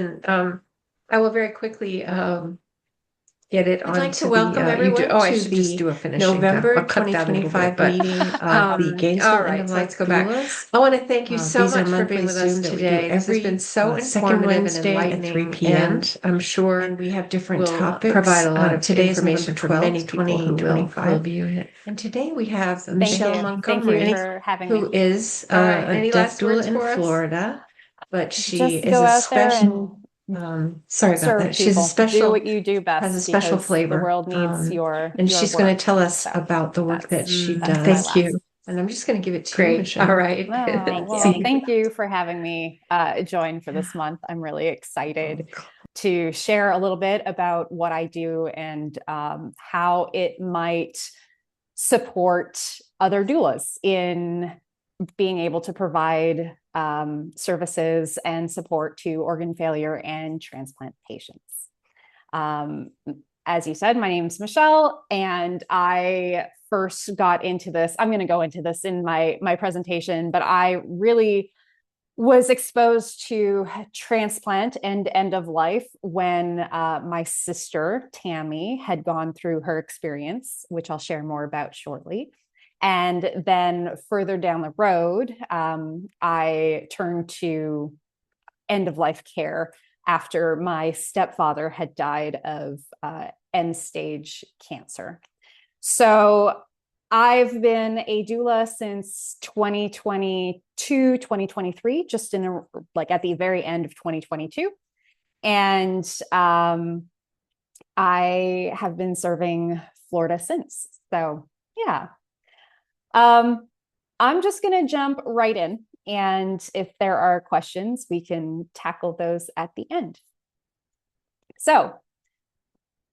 And I will very quickly get it I'd like to onto welcome the you do. everyone Oh, I to should just the do a finishing. November I'll cut that a little bit, 2025 but meeting of the all Gainesville right. So let's End-of-Life go back. Doulas. I want to thank you so These are much for being monthly with us Zoom that we do today. This has been every so second informative and Wednesday at 3 enlightening, p.m. and I'm sure And we have different will topics. provide a lot of Today is information November for many 12th, people who will 2025. view it. And today we have Thank Michelle you. Thank you Montgomery, for having who me. is All right. a Any death last doula words in for us? Florida, but she Just is go a out there special, and sorry about serve that. She's a people. Do special, what you do has a best special because the flavor. world needs And your she's going work. to tell us So about the work that she that's my does. Thank you. last. And I'm just going to give it to you, Great. Michelle. All right. Oh, well, thank you for having me join for this month. I'm really excited to share a little bit about what I do and how it might support other doulas in being able to provide services and support to organ failure and transplant patients. As you said, my name is Michelle, and I first got into this. I'm going to go into this in my presentation, but I really was exposed to transplant and end of life when my sister Tammy had gone through her experience, which I'll share more about shortly. And then further down the road, I turned to end of life care after my stepfather had died of end stage cancer. So I've been a doula since 2022, 2023, just in like at the very end of 2022. And I have been serving Florida since. So yeah. I'm just going to jump right in. And if there are questions, we can tackle those at the end. So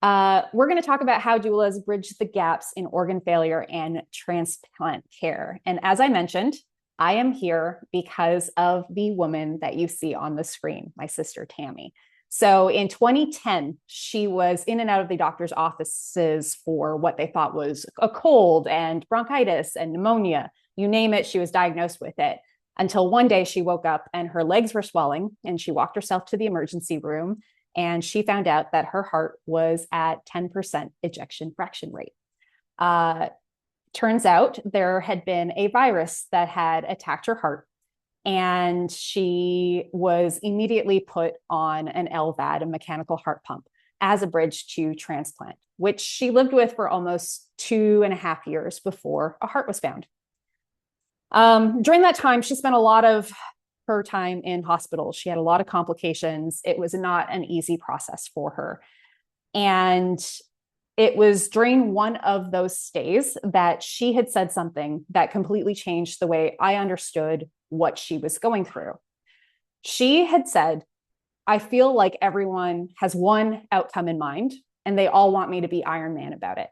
we're going to talk about how doulas bridge the gaps in organ failure and transplant care. And as I mentioned, I am here because of the woman that you see on the screen, my sister Tammy. So in 2010, she was in and out of the doctor's offices for what they thought was a cold and bronchitis and pneumonia. You name it, she was diagnosed with it. Until one day she woke up and her legs were swelling and she walked herself to the emergency room and she found out that her heart was at 10% ejection fraction rate. Turns out there had been a virus that had attacked her heart, and she was immediately put on an LVAD, a mechanical heart pump, as a bridge to transplant, which she lived with for almost 2.5 years before a heart was found. During that time, she spent a lot of her time in hospital. She had a lot of complications. It was not an easy process for her. And it was during one of those stays that she had said something that completely changed the way I understood what she was going through. She had said, I feel like everyone has one outcome in mind and they all want me to be Iron Man about it.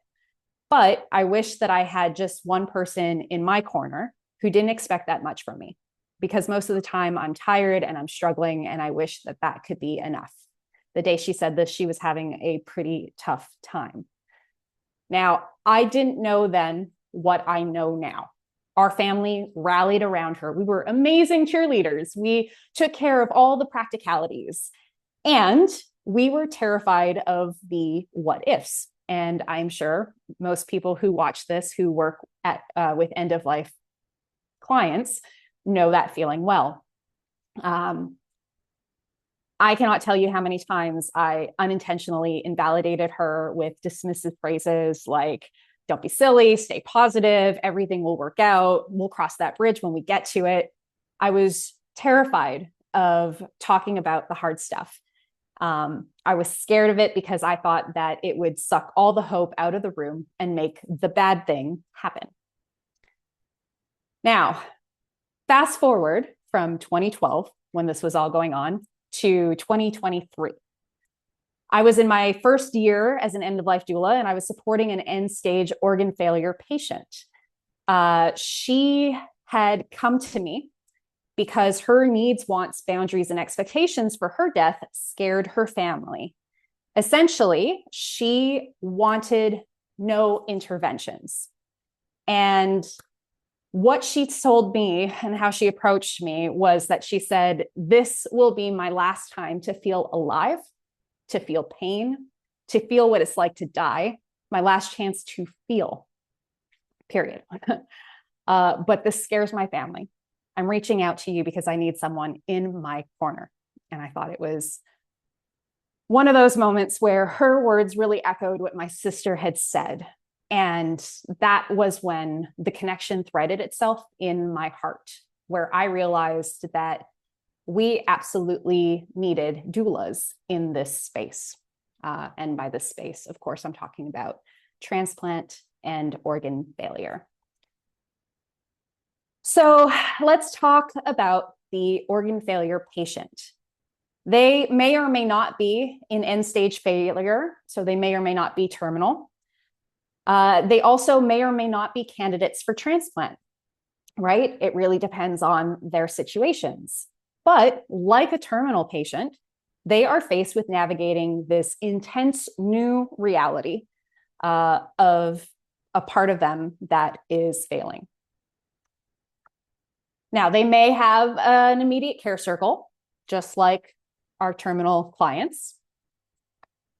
But I wish that I had just one person in my corner who didn't expect that much from me, because most of the time I'm tired and I'm struggling, and I wish that that could be enough. The day she said this, she was having a pretty tough time. Now, I didn't know then what I know now. Our family rallied around her. We were amazing cheerleaders. We took care of all the practicalities, and we were terrified of the what ifs. And I'm sure most people who watch this, who work with end of life clients, know that feeling well. I cannot tell you how many times I unintentionally invalidated her with dismissive phrases like, don't be silly, stay positive, everything will work out, we'll cross that bridge when we get to it. I was terrified of talking about the hard stuff. I was scared of it because I thought that it would suck all the hope out of the room and make the bad thing happen. Now, fast forward from 2012, when this was all going on, to 2023. I was in my first year as an end-of-life doula, and I was supporting an end-stage organ failure patient. She had come to me because her needs, wants, boundaries, and expectations for her death scared her family. Essentially, she wanted no interventions. And what she told me and how she approached me was that she said, this will be my last time to feel alive, to feel pain, to feel what it's like to die, my last chance to feel, period. But this scares my family. I'm reaching out to you because I need someone in my corner. And I thought it was one of those moments where her words really echoed what my sister had said. And that was when the connection threaded itself in my heart, where I realized that we absolutely needed doulas in this space. And by this space, of course, I'm talking about transplant and organ failure. So let's talk about the organ failure patient. They may or may not be in end-stage failure, so they may or may not be terminal. They also may or may not be candidates for transplant, right? It really depends on their situations. But like a terminal patient, they are faced with navigating this intense new reality of a part of them that is failing. Now, they may have an immediate care circle, just like our terminal clients.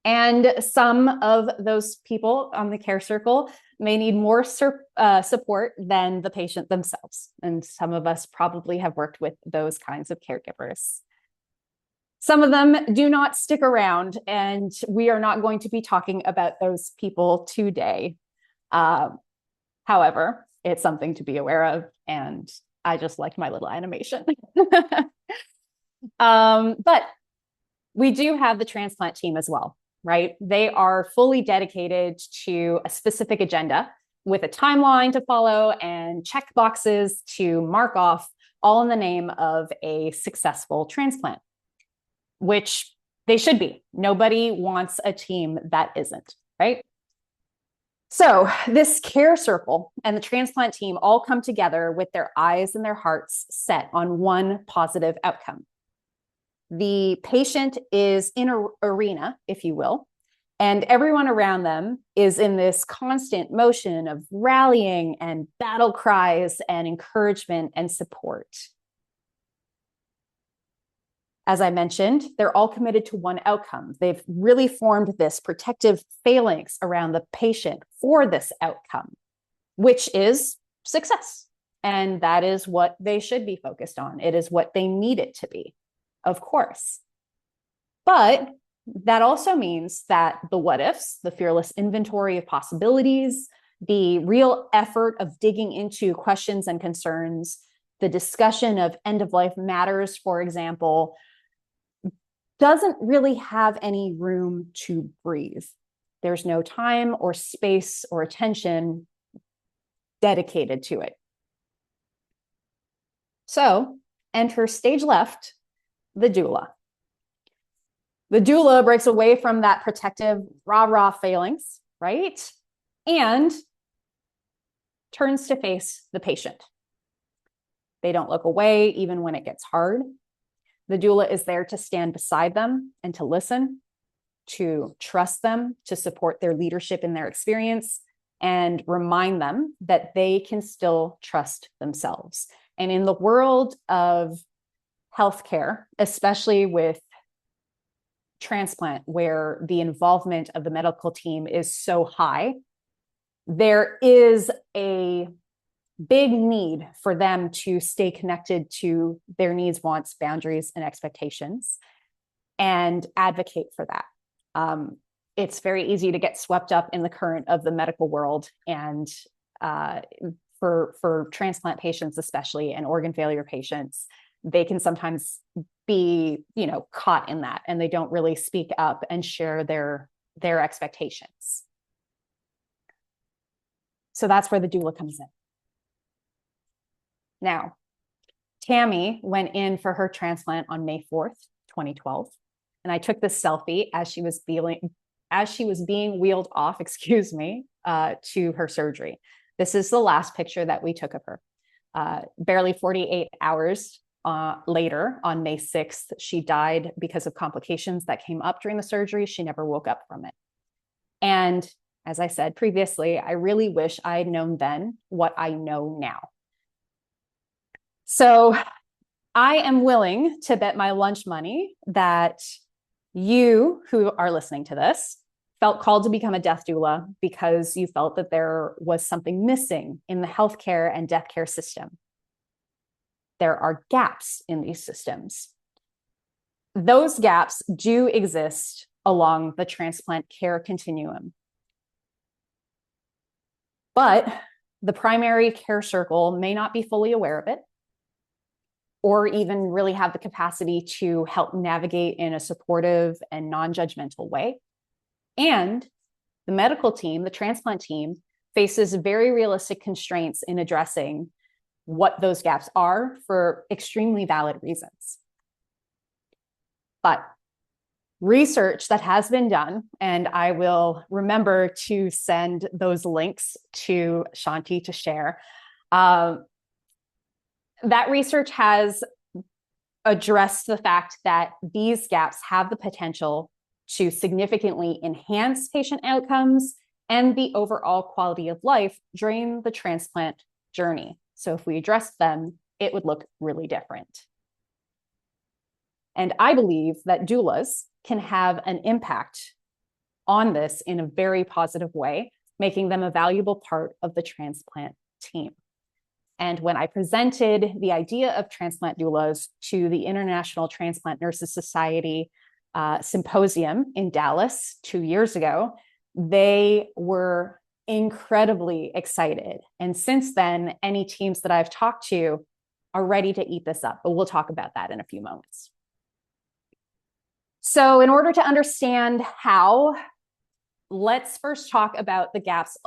And some of those people on the care circle may need more support than the patient themselves. And some of us probably have worked with those kinds of caregivers. Some of them do not stick around, and we are not going to be talking about those people today. However, it's something to be aware of, and I just like my little animation. But we do have the transplant team as well, right? They are fully dedicated to a specific agenda with a timeline to follow and check boxes to mark off, all in the name of a successful transplant, which they should be. Nobody wants a team that isn't, right? So this care circle and the transplant team all come together with their eyes and their hearts set on one positive outcome. The patient is in an arena, if you will, and everyone around them is in this constant motion of rallying and battle cries and encouragement and support. As I mentioned, they're all committed to one outcome. They've really formed this protective phalanx around the patient for this outcome, which is success. And that is what they should be focused on. It is what they need it to be, of course. But that also means that the what ifs, the fearless inventory of possibilities, the real effort of digging into questions and concerns, the discussion of end-of-life matters, for example, doesn't really have any room to breathe. There's no time or space or attention dedicated to it. So enter stage left, the doula. The doula breaks away from that protective rah-rah phalanx, right? And turns to face the patient. They don't look away even when it gets hard. The doula is there to stand beside them and to listen, to trust them, to support their leadership in their experience, and remind them that they can still trust themselves. And in the world of healthcare, especially with transplant, where the involvement of the medical team is so high, there is a big need for them to stay connected to their needs, wants, boundaries, and expectations, and advocate for that. It's very easy to get swept up in the current of the medical world, and for transplant patients especially, and organ failure patients, they can sometimes be, caught in that, and they don't really speak up and share their expectations. So that's where the doula comes in. Now, Tammy went in for her transplant on May 4th, 2012. And I took this selfie as she was being wheeled off, to her surgery. This is the last picture that we took of her. Barely 48 hours later, on May 6th, she died because of complications that came up during the surgery. She never woke up from it. And as I said previously, I really wish I had known then what I know now. So I am willing to bet my lunch money that you who are listening to this felt called to become a death doula because you felt that there was something missing in the healthcare and death care system. There are gaps in these systems. Those gaps do exist along the transplant care continuum. But the primary care circle may not be fully aware of it, or even really have the capacity to help navigate in a supportive and non-judgmental way. And the medical team, the transplant team, faces very realistic constraints in addressing what those gaps are for extremely valid reasons. But research that has been done, and I will remember to send those links to Shanti to share, that research has addressed the fact that these gaps have the potential to significantly enhance patient outcomes and the overall quality of life during the transplant journey. So if we addressed them, it would look really different. And I believe that doulas can have an impact on this in a very positive way, making them a valuable part of the transplant team. And when I presented the idea of transplant doulas to the International Transplant Nurses Society symposium in Dallas 2 years ago, they were incredibly excited. And since then, any teams that I've talked to are ready to eat this up, but we'll talk about that in a few moments. So in order to understand how, let's first talk about the gaps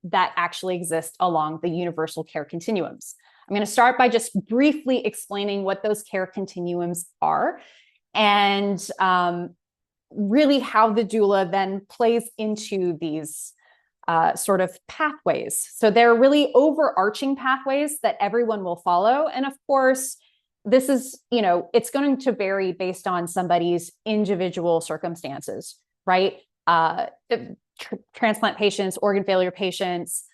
that actually exist along the universal care continuums. I'm going to start by just briefly explaining what those care continuums are and really how the doula then plays into these sort of pathways. So they're really overarching pathways that everyone will follow. And of course, this is, it's going to vary based on somebody's individual circumstances, right? Transplant patients, organ failure patients,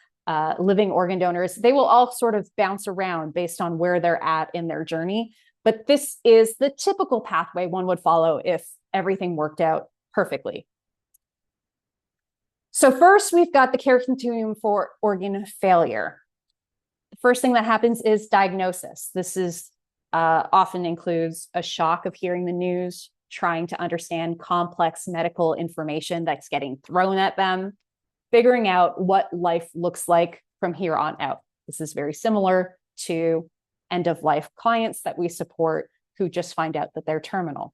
living organ donors, they will all sort of bounce around based on where they're at in their journey. But this is the typical pathway one would follow if everything worked out perfectly. So first, we've got the care continuum for organ failure. The first thing that happens is diagnosis. This is often includes a shock of hearing the news, trying to understand complex medical information that's getting thrown at them, figuring out what life looks like from here on out. This is very similar to end-of-life clients that we support who just find out that they're terminal.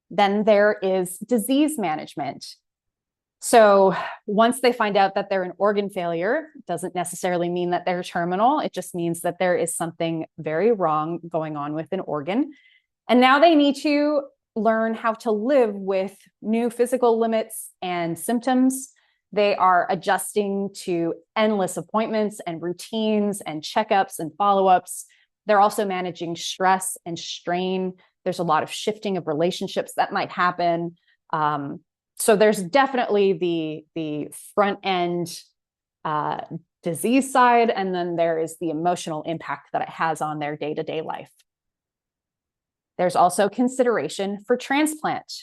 Then there is disease management. So once they find out that they're in organ failure, it doesn't necessarily mean that they're terminal. It just means that there is something very wrong going on with an organ. And now they need to learn how to live with new physical limits and symptoms. They are adjusting to endless appointments and routines and checkups and follow-ups. They're also managing stress and strain. There's a lot of shifting of relationships that might happen. So there's definitely the front end disease side, and then there is the emotional impact that it has on their day-to-day life. There's also consideration for transplant,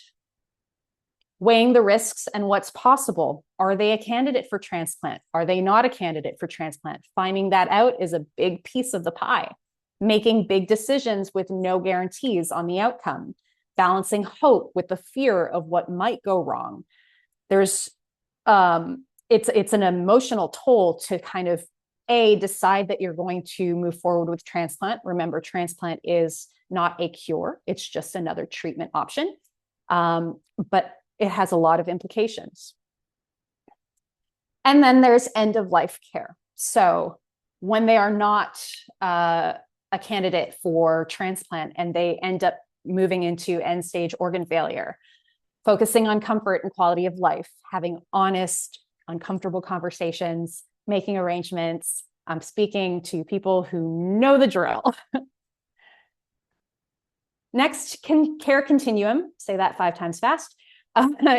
weighing the risks and what's possible. Are they a candidate for transplant? Are they not a candidate for transplant? Finding that out is a big piece of the pie. Making big decisions with no guarantees on the outcome. Balancing hope with the fear of what might go wrong. There's, it's an emotional toll to kind of decide that you're going to move forward with transplant. Remember, transplant is not a cure. It's just another treatment option. But it has a lot of implications. And then there's end-of-life care. So when they are not a candidate for transplant and they end up moving into end-stage organ failure, focusing on comfort and quality of life, having honest, uncomfortable conversations, making arrangements. I'm speaking to people who know the drill. Next, care continuum, say that 5 times fast,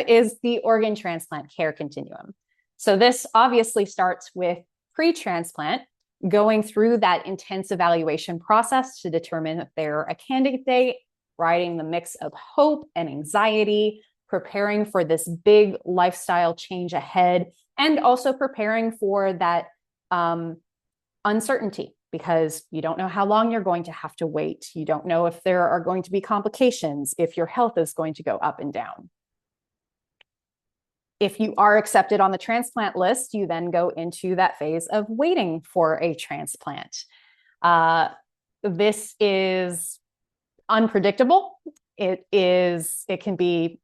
is the organ transplant care continuum. So this obviously starts with pre-transplant, going through that intense evaluation process to determine if they're a candidate, riding the mix of hope and anxiety, preparing for this big lifestyle change ahead, and also preparing for that uncertainty, because you don't know how long you're going to have to wait. You don't know if there are going to be complications, if your health is going to go up and down. If you are accepted on the transplant list, you then go into that phase of waiting for a transplant. This is unpredictable. It can be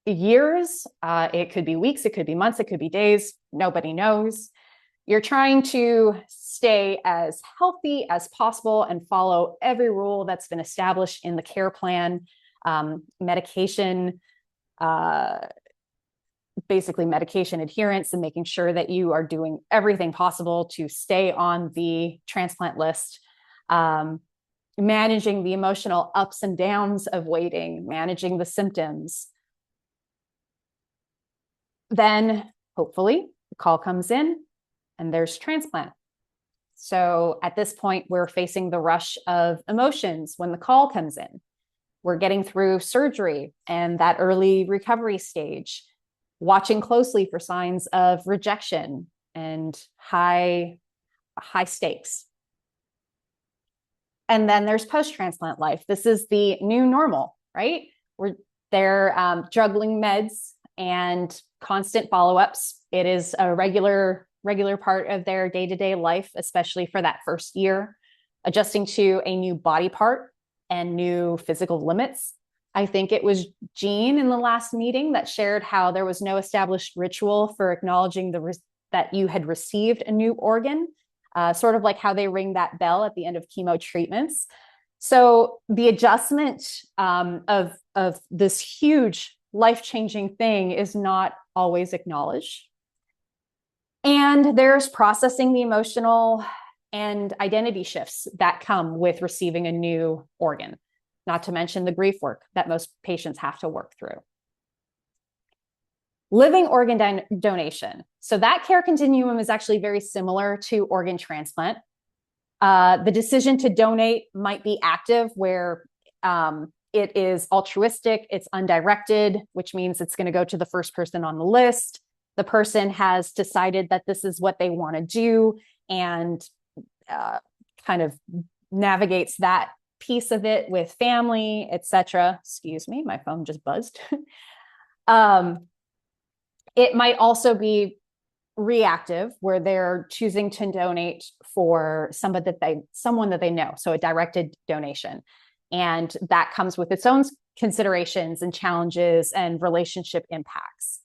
years, it could be weeks, it could be months, it could be days. Nobody knows. You're trying to stay as healthy as possible and follow every rule that's been established in the care plan, medication, basically medication adherence, and making sure that you are doing everything possible to stay on the transplant list, managing the emotional ups and downs of waiting, managing the symptoms. Then hopefully the call comes in and there's transplant. So at this point, we're facing the rush of emotions when the call comes in. We're getting through surgery and that early recovery stage, watching closely for signs of rejection and high stakes. And then there's post-transplant life. This is the new normal, right? They're juggling meds and constant follow-ups. It is a regular part of their day-to-day life, especially for that first year, adjusting to a new body part and new physical limits. I think it was Jean in the last meeting that shared how there was no established ritual for acknowledging that you had received a new organ, sort of like how they ring that bell at the end of chemo treatments. So the adjustment of this huge life-changing thing is not always acknowledged. And there's processing the emotional and identity shifts that come with receiving a new organ, not to mention the grief work that most patients have to work through. Living organ donation. So that care continuum is actually very similar to organ transplant. The decision to donate might be active, where it is altruistic, it's undirected, which means it's going to go to the first person on the list. The person has decided that this is what they want to do and kind of navigates that piece of it with family, etc. Excuse me, my phone just buzzed. It might also be reactive, where they're choosing to donate for someone that they know, so a directed donation. And that comes with its own considerations and challenges and relationship impacts.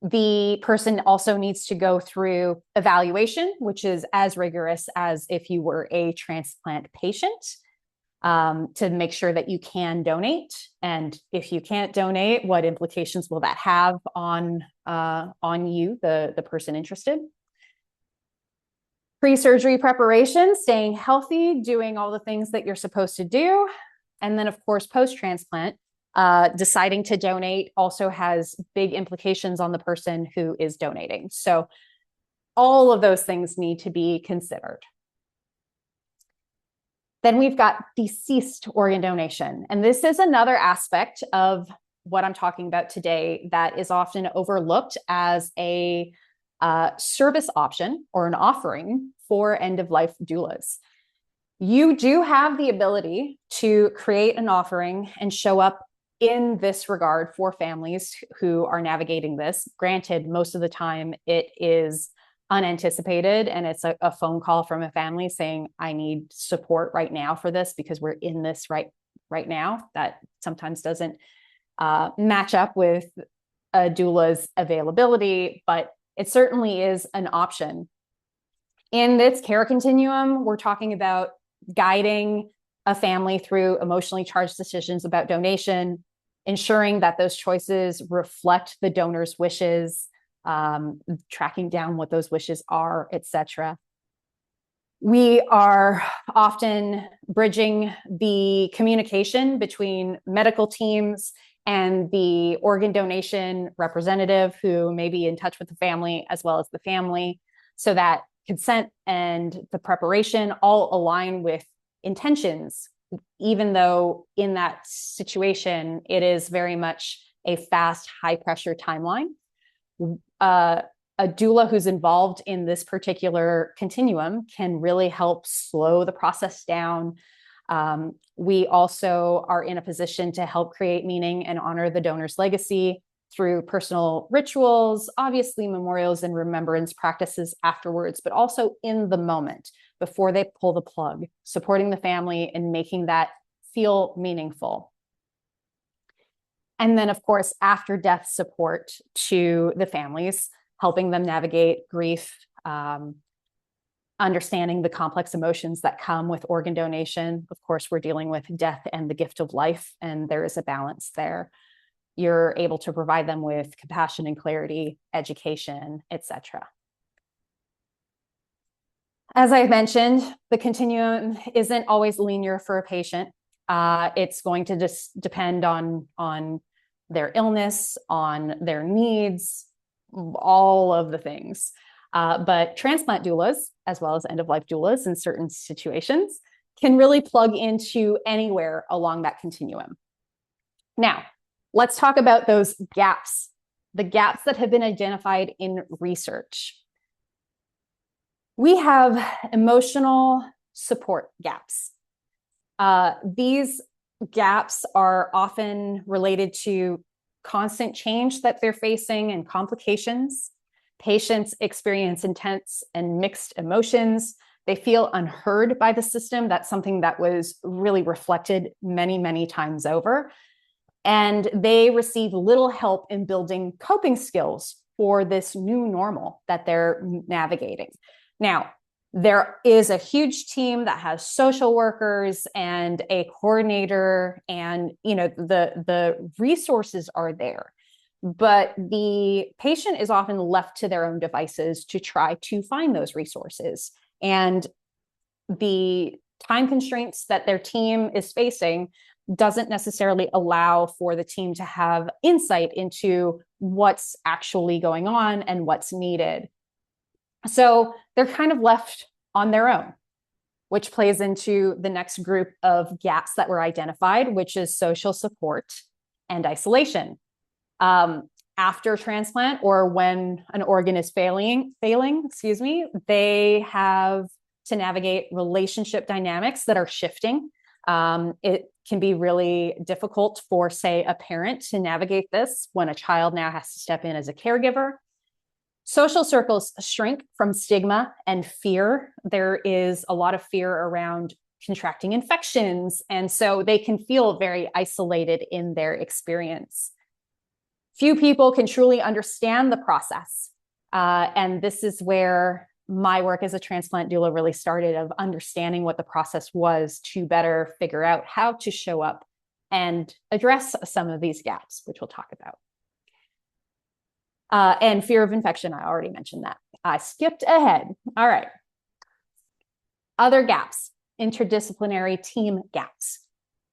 The person also needs to go through evaluation, which is as rigorous as if you were a transplant patient, to make sure that you can donate. And if you can't donate, what implications will that have on you, the person interested? Pre-surgery preparation, staying healthy, doing all the things that you're supposed to do. And then, of course, post-transplant, deciding to donate also has big implications on the person who is donating. So all of those things need to be considered. Then we've got deceased organ donation. And this is another aspect of what I'm talking about today that is often overlooked as a service option or an offering for end-of-life doulas. You do have the ability to create an offering and show up in this regard for families who are navigating this. Granted, most of the time it is unanticipated and it's a phone call from a family saying, I need support right now for this because we're in this right now. That sometimes doesn't match up with a doula's availability, but it certainly is an option. In this care continuum, we're talking about guiding a family through emotionally charged decisions about donation, ensuring that those choices reflect the donor's wishes, tracking down what those wishes are, etc. We are often bridging the communication between medical teams and the organ donation representative who may be in touch with the family as well as the family, so that consent and the preparation all align with intentions, even though in that situation, it is very much a fast, high pressure timeline. A doula who's involved in this particular continuum can really help slow the process down. We also are in a position to help create meaning and honor the donor's legacy through personal rituals, obviously memorials and remembrance practices afterwards, but also in the moment before they pull the plug, supporting the family and making that feel meaningful. And then, of course, after death support to the families, helping them navigate grief, understanding the complex emotions that come with organ donation. Of course, we're dealing with death and the gift of life, and there is a balance there. You're able to provide them with compassion and clarity, education, etc. As I mentioned, the continuum isn't always linear for a patient. It's going to just depend on their illness, on their needs, all of the things. But transplant doulas, as well as end-of-life doulas in certain situations, can really plug into anywhere along that continuum. Now, let's talk about those gaps, the gaps that have been identified in research. We have emotional support gaps. These gaps are often related to constant change that they're facing and complications. Patients experience intense and mixed emotions. They feel unheard by the system. That's something that was really reflected many, many times over. And they receive little help in building coping skills for this new normal that they're navigating. Now, there is a huge team that has social workers and a coordinator, and the resources are there. But the patient is often left to their own devices to try to find those resources. And the time constraints that their team is facing doesn't necessarily allow for the team to have insight into what's actually going on and what's needed. So they're kind of left on their own, which plays into the next group of gaps that were identified, which is social support and isolation. After transplant, or when an organ is failing, they have to navigate relationship dynamics that are shifting. It can be really difficult for, say, a parent to navigate this when a child now has to step in as a caregiver. Social circles shrink from stigma and fear. There is a lot of fear around contracting infections, and so they can feel very isolated in their experience. Few people can truly understand the process. And this is where my work as a transplant doula really started, of understanding what the process was to better figure out how to show up and address some of these gaps, which we'll talk about. And fear of infection, I already mentioned that. I skipped ahead. All right. Other gaps, interdisciplinary team gaps.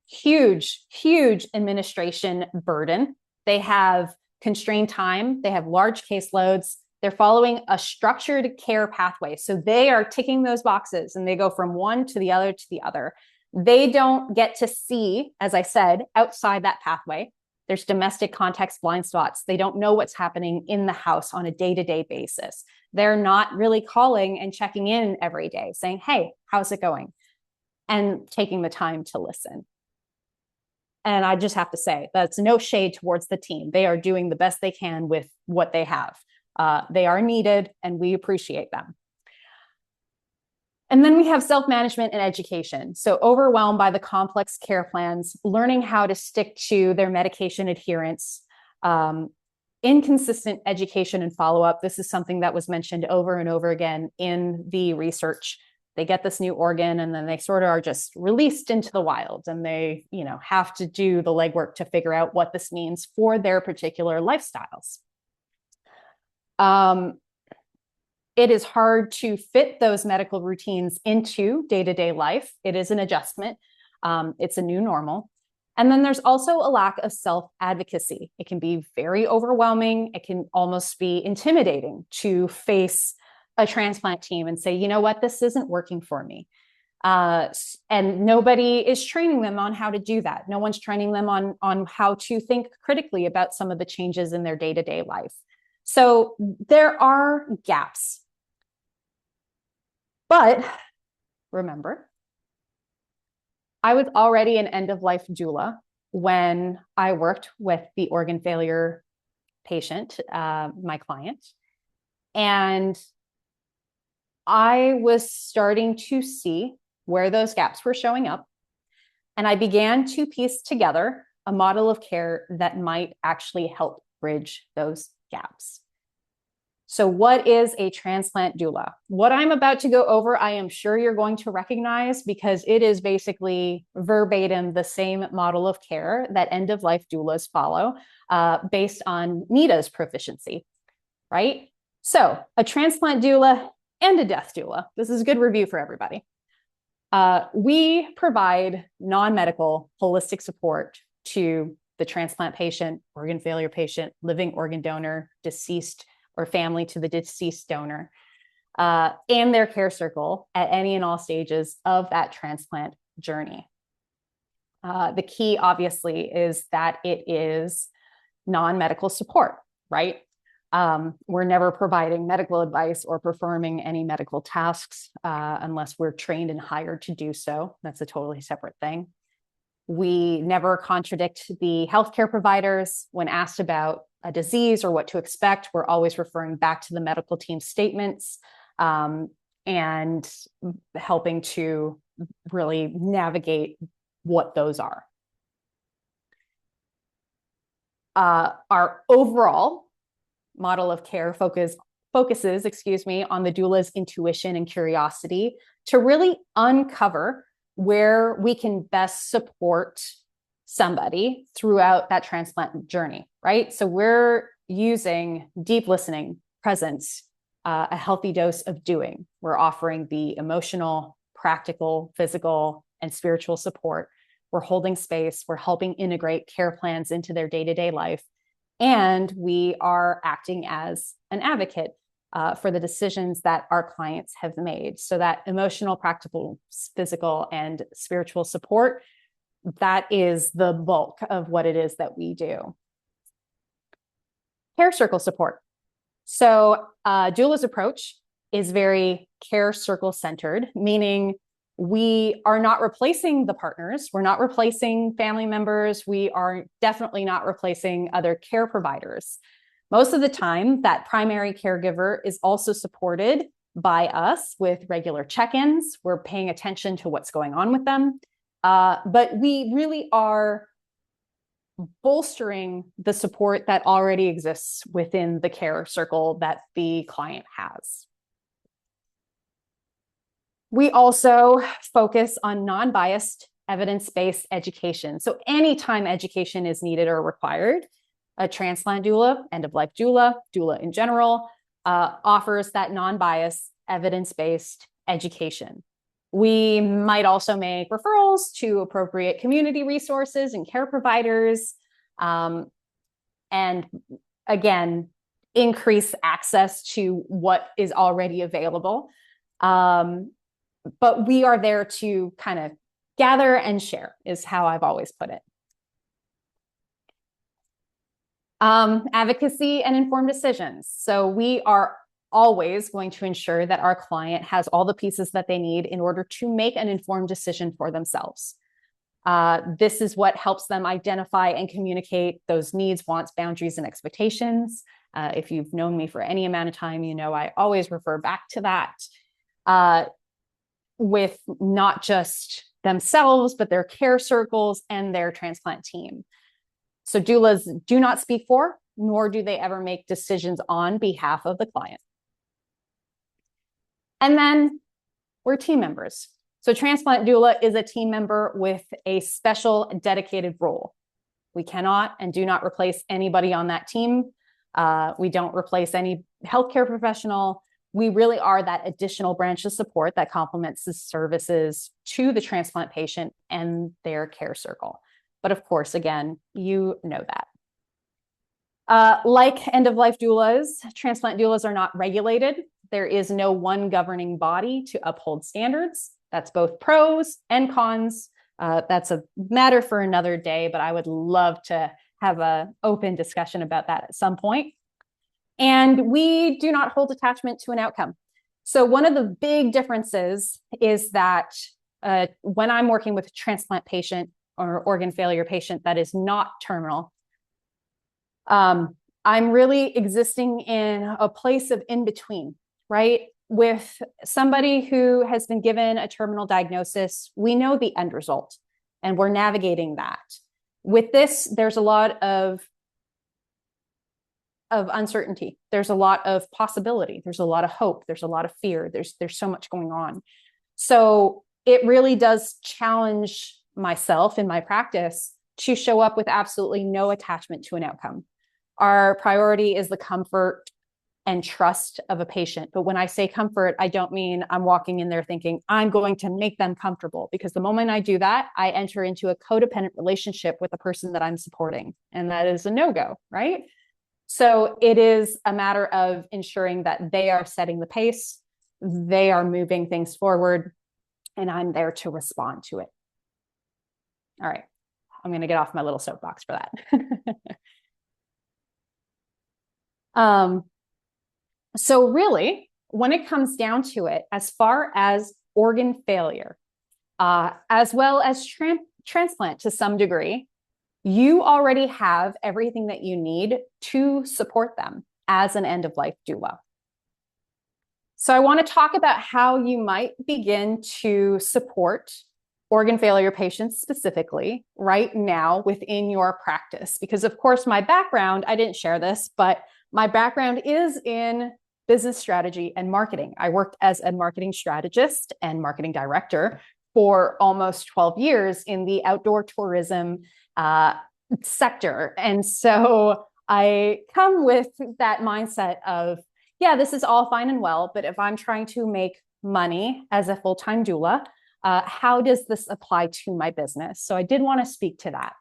Huge, huge administration burden. They have constrained time. They have large caseloads. They're following a structured care pathway. So they are ticking those boxes and they go from one to the other to the other. They don't get to see, as I said, outside that pathway. There's domestic context blind spots. They don't know what's happening in the house on a day-to-day basis. They're not really calling and checking in every day saying, hey, how's it going? And taking the time to listen. And I just have to say, that's no shade towards the team. They are doing the best they can with what they have. They are needed and we appreciate them. And then we have self-management and education. So overwhelmed by the complex care plans, learning how to stick to their medication adherence, inconsistent education and follow-up. This is something that was mentioned over and over again in the research. They get this new organ and then they sort of are just released into the wild, and they, have to do the legwork to figure out what this means for their particular lifestyles. It is hard to fit those medical routines into day-to-day life. It is an adjustment. It's a new normal. And then there's also a lack of self-advocacy. It can be very overwhelming. It can almost be intimidating to face a transplant team and say, you know what, this isn't working for me. And nobody is training them on how to do that. No one's training them on how to think critically about some of the changes in their day-to-day life. So there are gaps. But remember, I was already an end-of-life doula when I worked with the organ failure patient, my client. And I was starting to see where those gaps were showing up. And I began to piece together a model of care that might actually help bridge those gaps. So what is a transplant doula? What I'm about to go over, I am sure you're going to recognize because it is basically verbatim the same model of care that end-of-life doulas follow based on NIDA's proficiency, right? So a transplant doula and a death doula. This is a good review for everybody. We provide non-medical holistic support to the transplant patient, organ failure patient, living organ donor, deceased, or family to the deceased donor, and their care circle at any and all stages of that transplant journey. The key, obviously, is that it is non-medical support, right? We're never providing medical advice or performing any medical tasks unless we're trained and hired to do so. That's a totally separate thing. We never contradict the healthcare providers when asked about a disease or what to expect. We're always referring back to the medical team statements and helping to really navigate what those are. Our overall model of care focuses, on the doula's intuition and curiosity to really uncover where we can best support somebody throughout that transplant journey, right? So we're using deep listening, presence, a healthy dose of doing. We're offering the emotional, practical, physical, and spiritual support. We're holding space. We're helping integrate care plans into their day-to-day life. And we are acting as an advocate for the decisions that our clients have made. So that emotional, practical, physical, and spiritual support, that is the bulk of what it is that we do. Care circle support. So doula's approach is very care circle centered, meaning we are not replacing the partners. We're not replacing family members. We are definitely not replacing other care providers. Most of the time, that primary caregiver is also supported by us with regular check-ins. We're paying attention to what's going on with them. But we really are bolstering the support that already exists within the care circle that the client has. We also focus on non-biased, evidence-based education. So anytime education is needed or required, a transplant doula, end-of-life doula, doula in general, offers that non-biased, evidence-based education. We might also make referrals to appropriate community resources and care providers, and again, increase access to what is already available. But we are there to kind of gather and share, is how I've always put it. Advocacy and informed decisions. So we are always going to ensure that our client has all the pieces that they need in order to make an informed decision for themselves. This is what helps them identify and communicate those needs, wants, boundaries, and expectations. If you've known me for any amount of time, you know I always refer back to that with not just themselves, but their care circles and their transplant team. So doulas do not speak for, nor do they ever make decisions on behalf of the client. And then we're team members. So transplant doula is a team member with a special dedicated role. We cannot and do not replace anybody on that team. We don't replace any healthcare professional. We really are that additional branch of support that complements the services to the transplant patient and their care circle. But of course, again, you know that. Like end-of-life doulas, transplant doulas are not regulated. There is no one governing body to uphold standards. That's both pros and cons. That's a matter for another day, but I would love to have an open discussion about that at some point. And we do not hold attachment to an outcome. So one of the big differences is that when I'm working with a transplant patient or organ failure patient that is not terminal, I'm really existing in a place of in between, right? With somebody who has been given a terminal diagnosis, we know the end result and we're navigating that. With this, there's a lot of uncertainty. There's a lot of possibility. There's a lot of hope. There's a lot of fear. There's so much going on. So it really does challenge myself in my practice to show up with absolutely no attachment to an outcome. Our priority is the comfort and trust of a patient. But when I say comfort, I don't mean I'm walking in there thinking I'm going to make them comfortable, because the moment I do that, I enter into a codependent relationship with the person that I'm supporting. And that is a no-go, right? So it is a matter of ensuring that they are setting the pace, they are moving things forward, and I'm there to respond to it. All right, I'm going to get off my little soapbox for that. So really, when it comes down to it, as far as organ failure, as well as transplant to some degree, you already have everything that you need to support them as an end-of-life doula. So I want to talk about how you might begin to support organ failure patients specifically right now within your practice. Because of course, my background, I didn't share this, but my background is in business strategy and marketing. I worked as a marketing strategist and marketing director for almost 12 years in the outdoor tourism sector. And so I come with that mindset of, yeah, this is all fine and well, but if I'm trying to make money as a full-time doula, how does this apply to my business? So I did want to speak to that.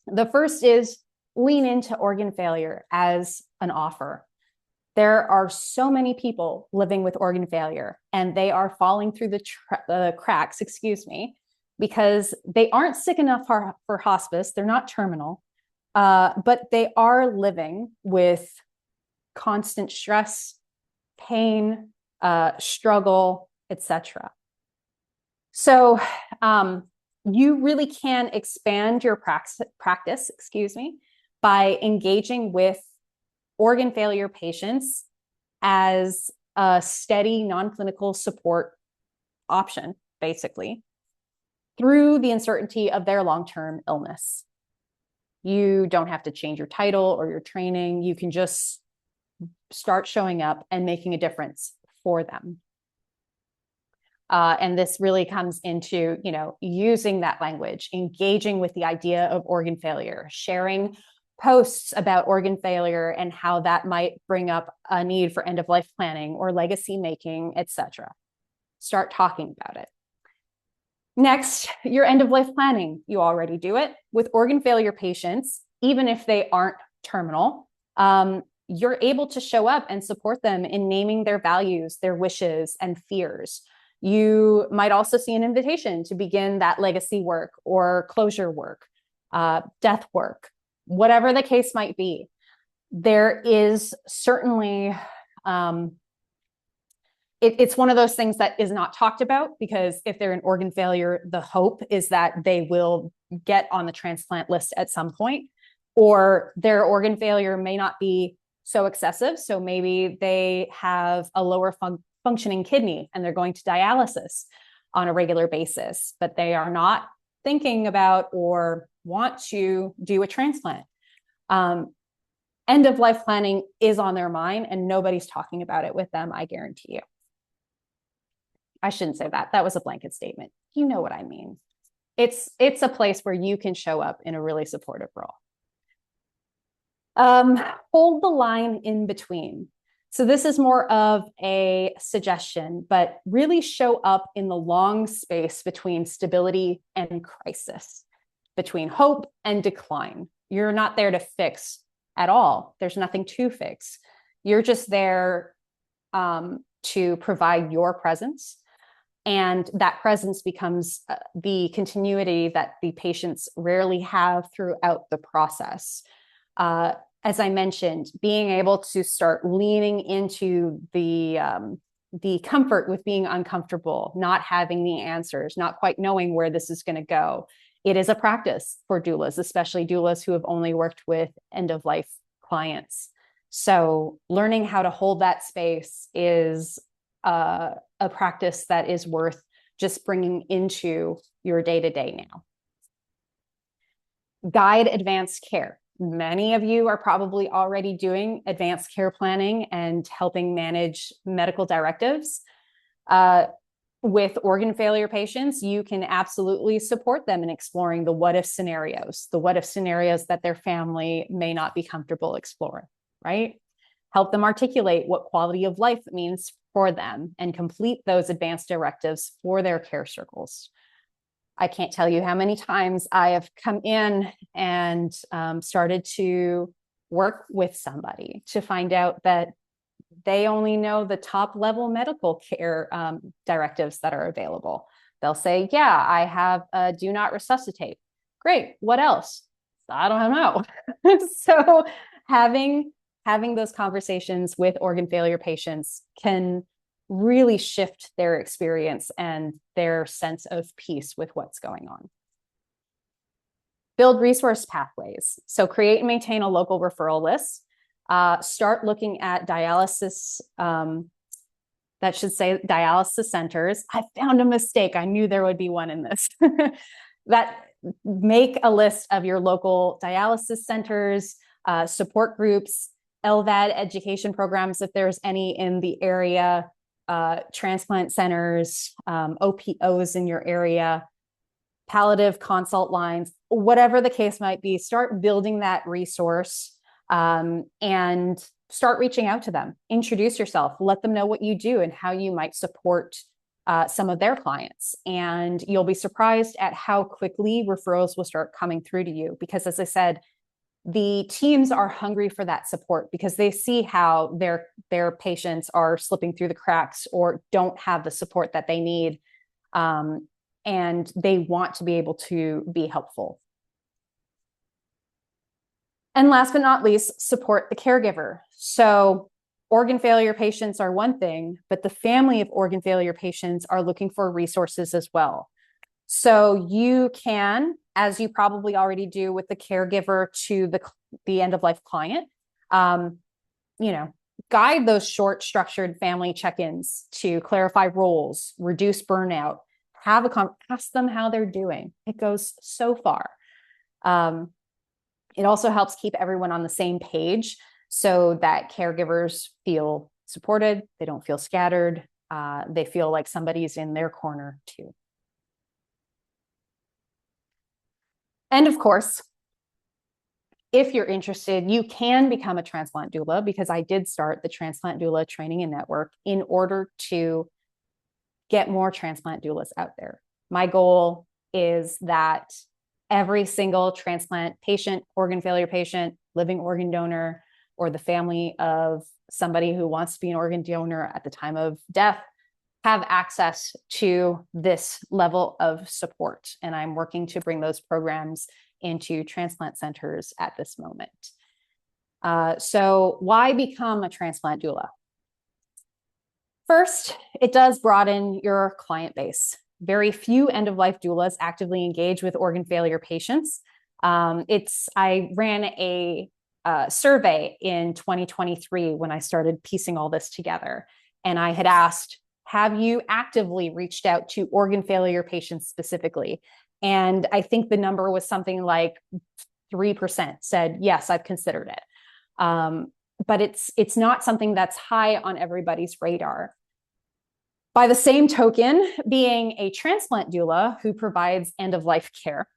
The first is lean into organ failure as an offer. There are so many people living with organ failure, and they are falling through the cracks, because they aren't sick enough for hospice. They're not terminal, but they are living with constant stress, pain, struggle, etc. So you really can expand your practice, by engaging with organ failure patients as a steady non-clinical support option, basically, through the uncertainty of their long-term illness. You don't have to change your title or your training. You can just start showing up and making a difference for them. And this really comes into, using that language, engaging with the idea of organ failure, sharing posts about organ failure and how that might bring up a need for end-of-life planning or legacy making, etc. Start talking about it. Next, your end-of-life planning. You already do it. With organ failure patients, even if they aren't terminal, you're able to show up and support them in naming their values, their wishes, and fears. You might also see an invitation to begin that legacy work or closure work, death work, whatever the case might be. There is certainly, it's one of those things that is not talked about, because if they're in organ failure, the hope is that they will get on the transplant list at some point, or their organ failure may not be so excessive. So maybe they have a lower functioning kidney and they're going to dialysis on a regular basis, but they are not thinking about or want to do a transplant. End-of-life planning is on their mind and nobody's talking about it with them, I guarantee you. I shouldn't say that. That was a blanket statement. You know what I mean. It's a place where you can show up in a really supportive role. Hold the line in between. So this is more of a suggestion, but really show up in the long space between stability and crisis, between hope and decline. You're not there to fix at all. There's nothing to fix. You're just there to provide your presence. And that presence becomes the continuity that the patients rarely have throughout the process. As I mentioned, being able to start leaning into the comfort with being uncomfortable, not having the answers, not quite knowing where this is going to go. It is a practice for doulas, especially doulas who have only worked with end-of-life clients. So learning how to hold that space is a practice that is worth just bringing into your day-to-day now. Guide advanced care. Many of you are probably already doing advanced care planning and helping manage medical directives. With organ failure patients, you can absolutely support them in exploring the what if scenarios that their family may not be comfortable exploring, right? Help them articulate what quality of life means for them and complete those advanced directives for their care circles. I can't tell you how many times I have come in and started to work with somebody to find out that they only know the top level medical care directives that are available. They'll say, yeah, I have a do not resuscitate. Great. What else? I don't know. So having those conversations with organ failure patients can really shift their experience and their sense of peace with what's going on. Build resource pathways. So create and maintain a local referral list. Start looking at dialysis, that should say dialysis centers. I found a mistake. I knew there would be one in this. That make a list of your local dialysis centers, support groups, LVAD education programs, if there's any in the area, transplant centers, OPOs in your area, palliative consult lines, whatever the case might be. Start building that resource. And start reaching out to them. Introduce yourself, let them know what you do and how you might support some of their clients. And you'll be surprised at how quickly referrals will start coming through to you. Because as I said, the teams are hungry for that support because they see how their patients are slipping through the cracks or don't have the support that they need. And they want to be able to be helpful. And last but not least, support the caregiver. So organ failure patients are one thing, but the family of organ failure patients are looking for resources as well. So you can, as you probably already do with the caregiver to the end-of-life client, guide those short, structured family check-ins to clarify roles, reduce burnout, ask them how they're doing. It goes so far. It also helps keep everyone on the same page so that caregivers feel supported. They don't feel scattered. They feel like somebody's in their corner too. And of course, if you're interested, you can become a transplant doula because I did start the Transplant Doula Training and Network in order to get more transplant doulas out there. My goal is that every single transplant patient, organ failure patient, living organ donor, or the family of somebody who wants to be an organ donor at the time of death have access to this level of support. And I'm working to bring those programs into transplant centers at this moment. So why become a transplant doula? First, it does broaden your client base. Very few end-of-life doulas actively engage with organ failure patients. I ran a survey in 2023 when I started piecing all this together. And I had asked, have you actively reached out to organ failure patients specifically? And I think the number was something like 3% said, yes, I've considered it. But it's not something that's high on everybody's radar. By the same token, being a transplant doula who provides end-of-life care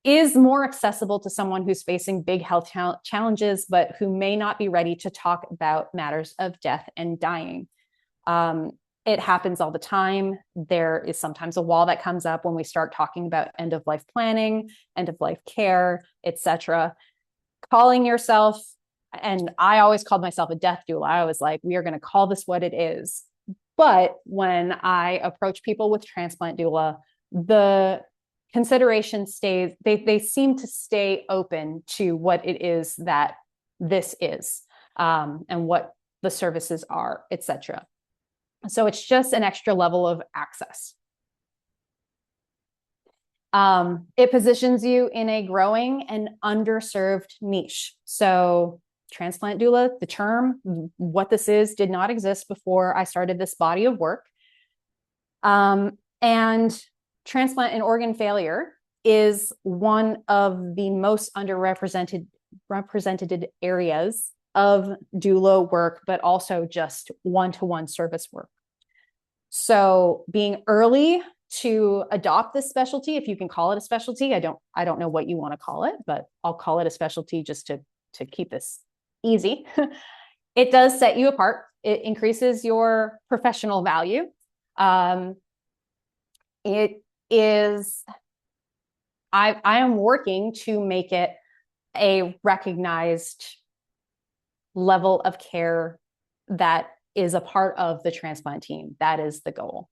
is more accessible to someone who's facing big health challenges, but who may not be ready to talk about matters of death and dying. It happens all the time. There is sometimes a wall that comes up when we start talking about end-of-life planning, end-of-life care, etc. Calling yourself and I always called myself a death doula. I was like, we are going to call this what it is. But when I approach people with transplant doula, the consideration stays, they seem to stay open to what it is that this is, and what the services are, etc. So it's just an extra level of access. It positions you in a growing and underserved niche. So transplant doula, the term, what this is, did not exist before I started this body of work. And transplant and organ failure is one of the most underrepresented areas of doula work, but also just one-to-one service work. So being early to adopt this specialty, if you can call it a specialty, I don't know what you want to call it, but I'll call it a specialty just to keep this easy. It does set you apart. It increases your professional value. It is, I am working to make it a recognized level of care that is a part of the transplant team. That is the goal.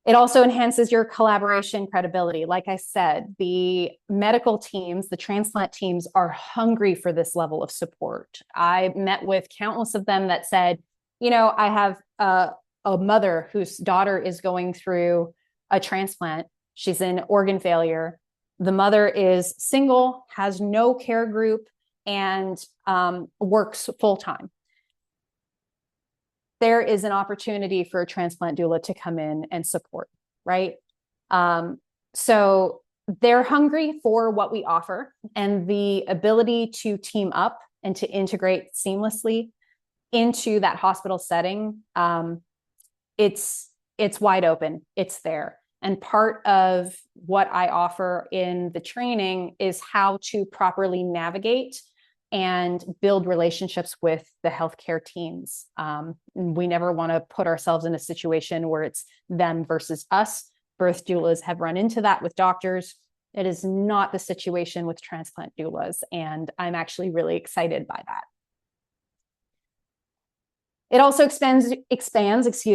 It also enhances your collaboration credibility. Like I said, the medical teams, the transplant teams are hungry for this level of support. I met with countless of them that said, you know, I have a mother whose daughter is going through a transplant. She's in organ failure. The mother is single, has no care group, and works full-time. There is an opportunity for a transplant doula to come in and support, right? So they're hungry for what we offer, and the ability to team up and to integrate seamlessly into that hospital setting. It's wide open. It's there. And part of what I offer in the training is how to properly navigate and build relationships with the healthcare teams. We never want to put ourselves in a situation where it's them versus us. Birth doulas have run into that with doctors. It is not the situation with transplant doulas, and I'm actually really excited by that. It also expands,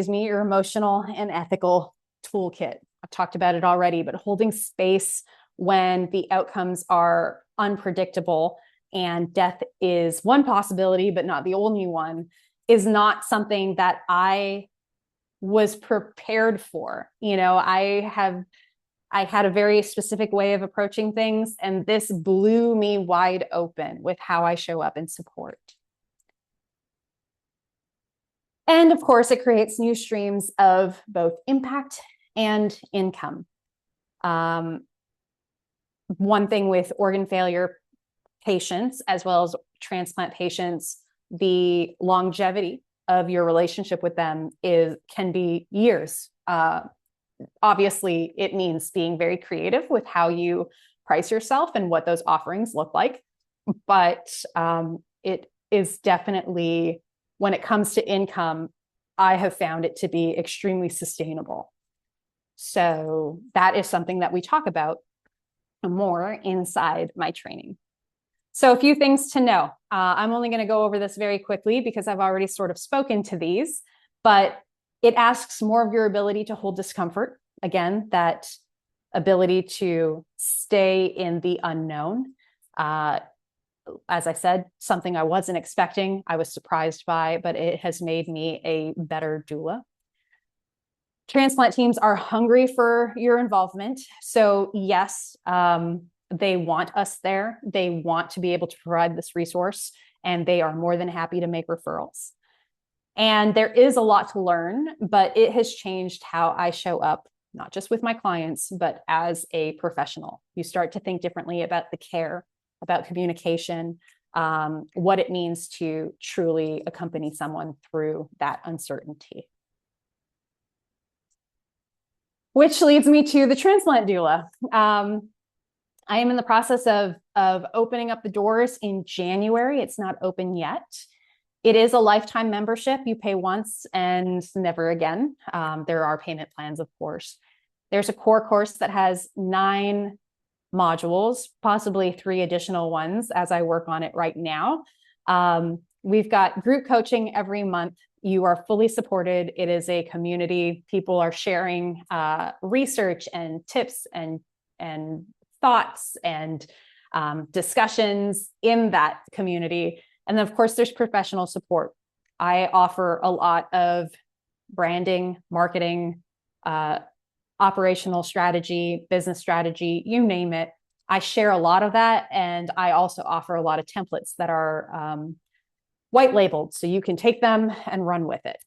your emotional and ethical toolkit. I've talked about it already, but holding space when the outcomes are unpredictable and death is one possibility, but not the only one, is not something that I was prepared for. You know, I had a very specific way of approaching things, and this blew me wide open with how I show up and support. And of course, it creates new streams of both impact and income. One thing with organ failure patients, as well as transplant patients, the longevity of your relationship with them can be years. Obviously, it means being very creative with how you price yourself and what those offerings look like. But it is definitely, when it comes to income, I have found it to be extremely sustainable. So that is something that we talk about more inside my training. So a few things to know. I'm only going to go over this very quickly because I've already sort of spoken to these, but it asks more of your ability to hold discomfort. Again, that ability to stay in the unknown. As I said, something I wasn't expecting, I was surprised by, but it has made me a better doula. Transplant teams are hungry for your involvement. So yes, they want us there. They want to be able to provide this resource, and they are more than happy to make referrals. And there is a lot to learn, but it has changed how I show up, not just with my clients, but as a professional. You start to think differently about the care, about communication, what it means to truly accompany someone through that uncertainty. Which leads me to the transplant doula. I am in the process of opening up the doors in January. It's not open yet. It is a lifetime membership. You pay once and never again. There are payment plans, of course. There's a core course that has 9 modules, possibly 3 additional ones as I work on it right now. We've got group coaching every month. You are fully supported. It is a community. People are sharing research and tips and thoughts and discussions in that community. And then, of course, there's professional support. I offer a lot of branding, marketing, operational strategy, business strategy, you name it. I share a lot of that. And I also offer a lot of templates that are white labeled, so you can take them and run with it.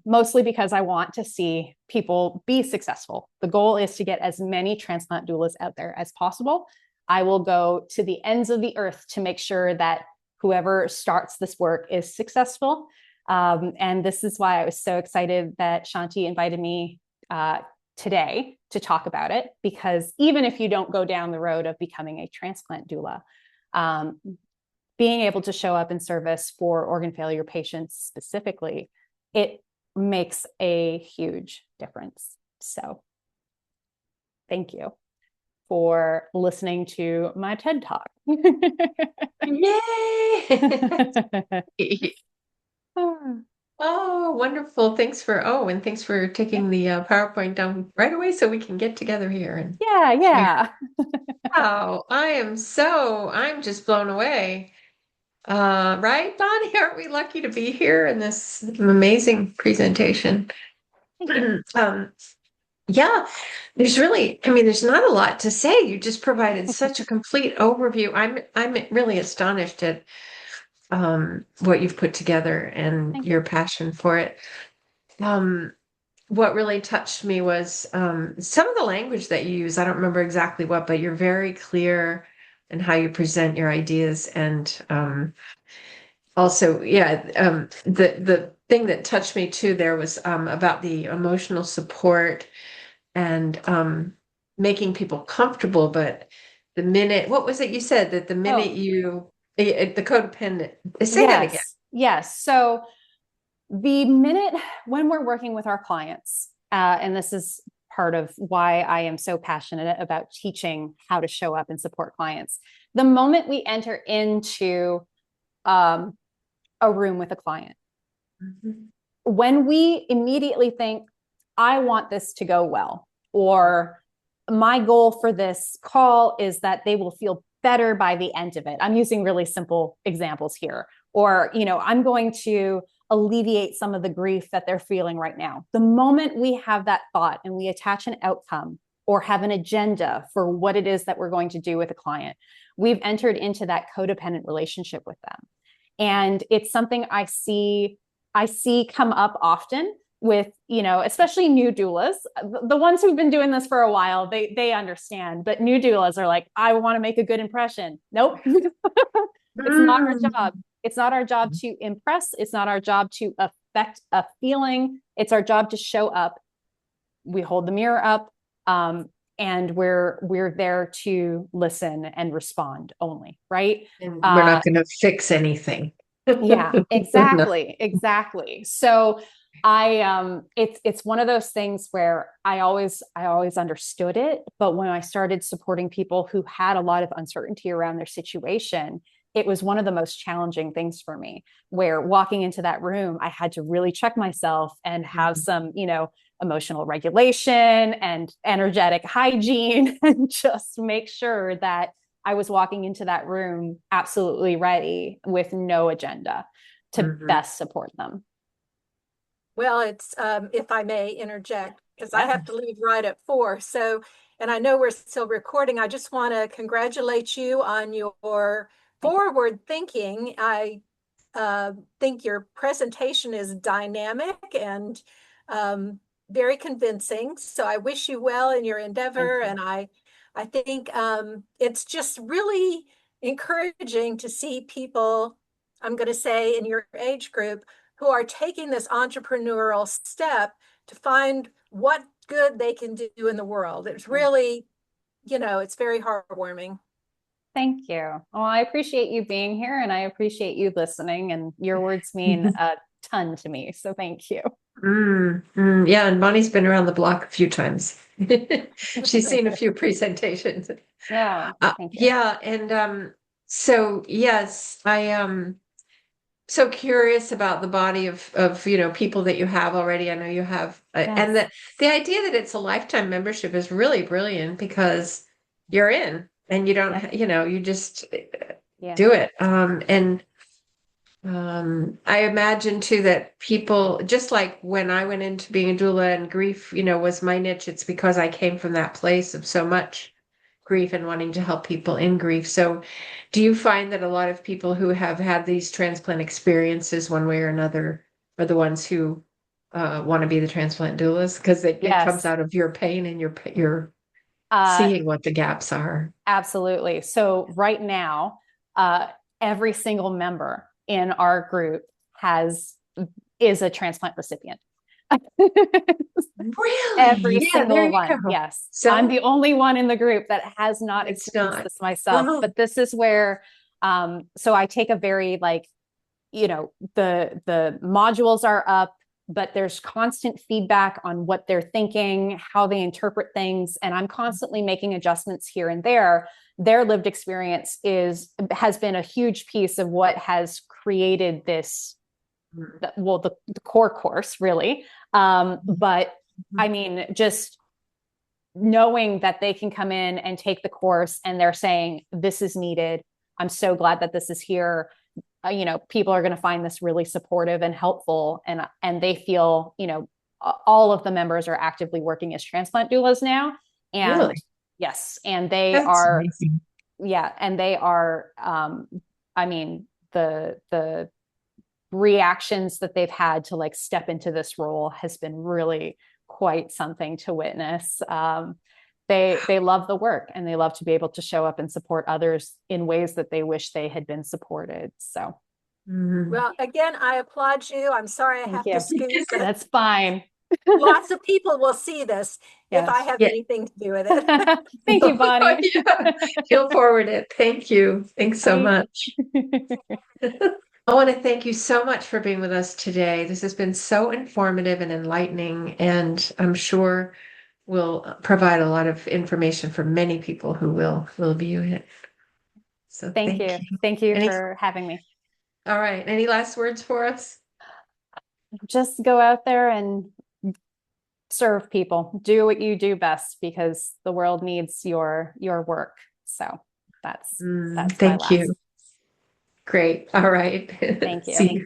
Mostly because I want to see people be successful. The goal is to get as many transplant doulas out there as possible. I will go to the ends of the earth to make sure that whoever starts this work is successful. And this is why I was so excited that Shanti invited me today to talk about it, because even if you don't go down the road of becoming a transplant doula, being able to show up in service for organ failure patients specifically, it makes a huge difference. So thank you for listening to my TED Talk. Yay! Oh, wonderful. Thanks for taking the PowerPoint down right away so we can get together here. And yeah. wow, I'm just blown away. Right, Bonnie? Aren't we lucky to be here in this amazing presentation? Yeah, there's not a lot to say. You just provided such a complete overview. I'm really astonished at what you've put together and your passion for it. What really touched me was some of the language that you use. I don't remember exactly what, but you're very clear in how you present your ideas. And also, the thing that touched me too there was about the emotional support and making people comfortable. But what was it you said, that the minute the codependent, say that again. Yes. So the minute when we're working with our clients, and this is part of why I am so passionate about teaching how to show up and support clients, the moment we enter into a room with a client, when we immediately think, I want this to go well, or my goal for this call is that they will feel better by the end of it. I'm using really simple examples here. Or, I'm going to alleviate some of the grief that they're feeling right now. The moment we have that thought and we attach an outcome or have an agenda for what it is that we're going to do with a client, we've entered into that codependent relationship with them. And it's something I see come up often with, especially new doulas. The ones who've been doing this for a while, they understand, but new doulas are like, I want to make a good impression. Nope. It's not our job. It's not our job to impress. It's not our job to affect a feeling. It's our job to show up. We hold the mirror up, and we're there to listen and respond only, right? And we're not going to fix anything. Yeah, exactly. So it's one of those things where I always understood it, but when I started supporting people who had a lot of uncertainty around their situation, it was one of the most challenging things for me, where walking into that room, I had to really check myself and have some, emotional regulation and energetic hygiene, and just make sure that I was walking into that room absolutely ready with no agenda to best support them. Well, it's, if I may interject, because I have to leave right at 4. So, and I know we're still recording. I just want to congratulate you on your forward thinking. I think your presentation is dynamic and very convincing. So I wish you well in your endeavor. And I think it's just really encouraging to see people, I'm going to say in your age group, who are taking this entrepreneurial step to find what good they can do in the world. It's really, it's very heartwarming. Thank you. Well, I appreciate you being here, and I appreciate you listening, and your words mean a ton to me. So thank you. Yeah, and Bonnie's been around the block a few times. She's seen a few presentations. Yeah, thank you. Yeah, and so yes, I am so curious about the body of people that you have already. I know you have, and the idea that it's a lifetime membership is really brilliant because you're in and you don't, you just do it. I imagine too that people, just like when I went into being a doula and grief, was my niche, it's because I came from that place of so much grief and wanting to help people in grief. So do you find that a lot of people who have had these transplant experiences one way or another are the ones who want to be the transplant doulas? Because it comes out of your pain and you're seeing what the gaps are. Absolutely. So right now, every single member in our group is a transplant recipient. Really? Every single one. Go. Yes. So I'm the only one in the group that has not experienced this myself. But this is where, so I take a very the modules are up, but there's constant feedback on what they're thinking, how they interpret things. And I'm constantly making adjustments here and there. Their lived experience has been a huge piece of what has created this, the core course, really. But I mean, just knowing that they can come in and take the course and they're saying, this is needed. I'm so glad that this is here. People are going to find this really supportive and helpful. And they feel, all of the members are actively working as transplant doulas now. And really? Yes. And they That's are, amazing. yeah. And they are, I mean, the reactions that they've had to step into this role has been really quite something to witness. They love the work and they love to be able to show up and support others in ways that they wish they had been supported. So, well, again, I applaud you. I'm sorry I have to scoot. That's fine. Lots of people will see this if I have anything to do with it. Thank you, Bonnie. You'll forward it. Thank you. Thanks so much. I want to thank you so much for being with us today. This has been so informative and enlightening, and I'm sure will provide a lot of information for many people who will view it. So thank you. Thank you for having me. All right. Any last words for us? Just go out there and serve people. Do what you do best because the world needs your work. So that's thank you. Great. All right. Thank you. See you.